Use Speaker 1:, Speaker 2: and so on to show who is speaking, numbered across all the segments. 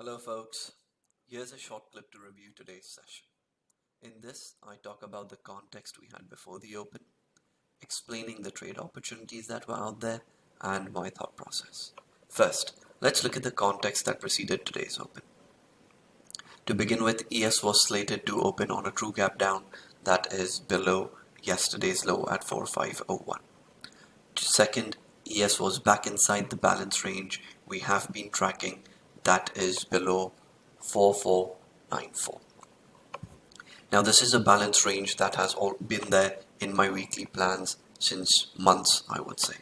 Speaker 1: Hello folks, here's a short clip to review today's session. In this, I talk about the context we had before the open, explaining the trade opportunities that were out there, and my thought process. First, let's look at the context that preceded today's open. To begin with, ES was slated to open on a true gap down that is below yesterday's low at 4501. Second, ES was back inside the balance range we have been tracking that is below 4494. Now this is a balance range that has all been there in my weekly plans since months, I would say.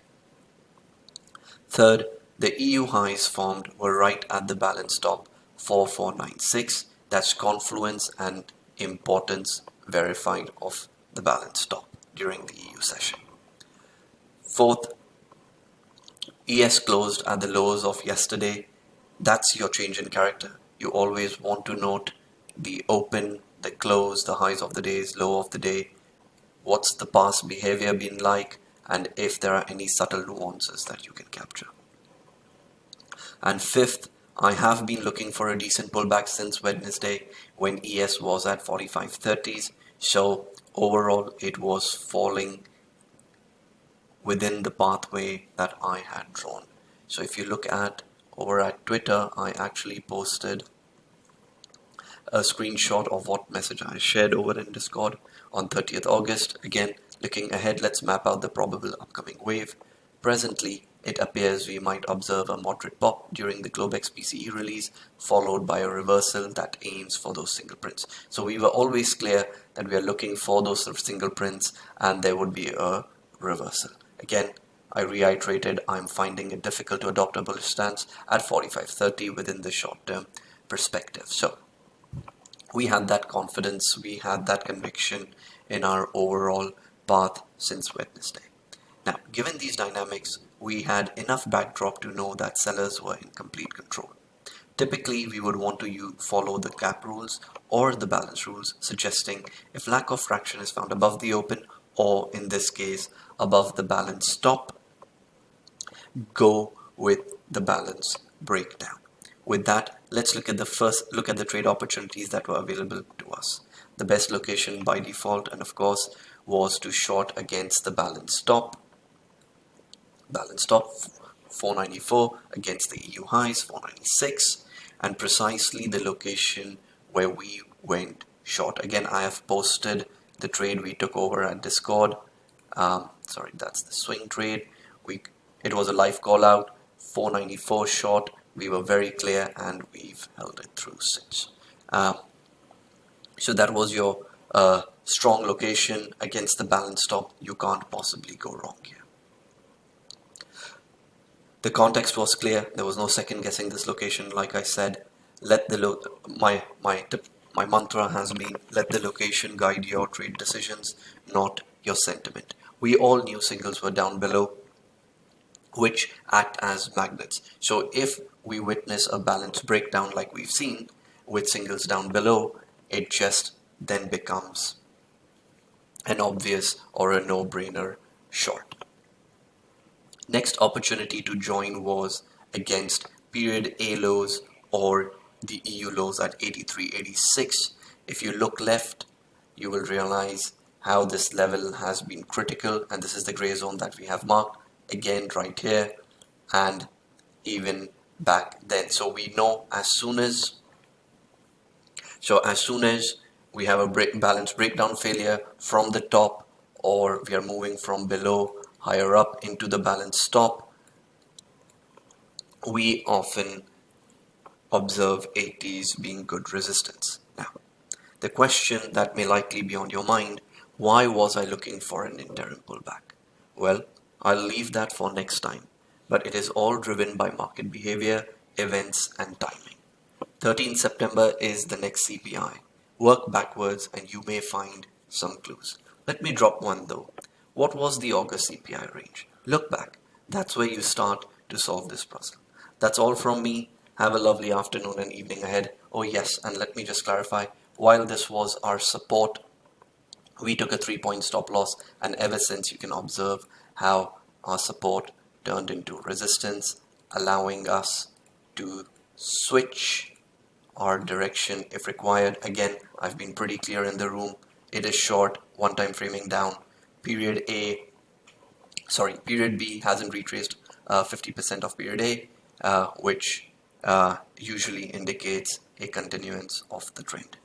Speaker 1: Third, the EU highs formed were right at the balance top 4496. That's confluence and importance verified of the balance top during the EU session. Fourth, ES closed at the lows of yesterday. That's your change in character. You always want to note the open, the close, the highs of the days, low of the day. What's the past behavior been like, and if there are any subtle nuances that you can capture. And fifth, I have been looking for a decent pullback since Wednesday when ES was at 45.30s. So overall, it was falling within the pathway that I had drawn. So if you look at over at Twitter, I actually posted a screenshot of what message I shared over in Discord on 30th August. Again, looking ahead, let's map out the probable upcoming wave. Presently, it appears we might observe a moderate pop during the Globex PCE release, followed by a reversal that aims for those single prints. So we were always clear that we are looking for those single prints and there would be a reversal. Again, I reiterated I'm finding it difficult to adopt a bullish stance at 45.30 within the short-term perspective. So we had that confidence, we had that conviction in our overall path since Wednesday. Now, given these dynamics, we had enough backdrop to know that sellers were in complete control. Typically, we would want to follow the gap rules or the balance rules, suggesting if lack of fraction is found above the open, or in this case, above the balance stop, go with the balance breakdown. With that, let's look at the trade opportunities that were available to us. The best location by default, and of course, was to short against the balance stop 494 against the EU highs 496, and precisely the location where we went short. Again, I have posted the trade we took over at Discord. Sorry, that's the swing trade. It was a live call out, 494 short. We were very clear and we've held it through since. So that was your strong location against the balance stop. You can't possibly go wrong here. The context was clear. There was no second guessing this location. Like I said, my mantra has been let the location guide your trade decisions, not your sentiment. We all knew singles were down below, which act as magnets. So if we witness a balance breakdown like we've seen with singles down below, it just then becomes an obvious or a no-brainer short. Next opportunity to join was against period A lows or the EU lows at 83.86. If you look left, you will realize how this level has been critical, and this is the gray zone that we have marked again right here and even back then. So we know as soon as we have a balance breakdown failure from the top, or we are moving from below higher up into the balance stop, we often observe 80s being good resistance. Now, the question that may likely be on your mind, why was I looking for an interim pullback? Well, I'll leave that for next time, but it is all driven by market behavior, events, and timing. 13 September is the next CPI. Work backwards and you may find some clues. Let me drop one though. What was the August CPI range? Look back. That's where you start to solve this puzzle. That's all from me. Have a lovely afternoon and evening ahead. Oh yes, and let me just clarify, while this was our support, we took a 3-point stop loss, and ever since you can observe how our support turned into resistance, allowing us to switch our direction if required. Again, I've been pretty clear in the room. It is short, one time framing down. Period B hasn't retraced 50% of period A, which usually indicates a continuance of the trend.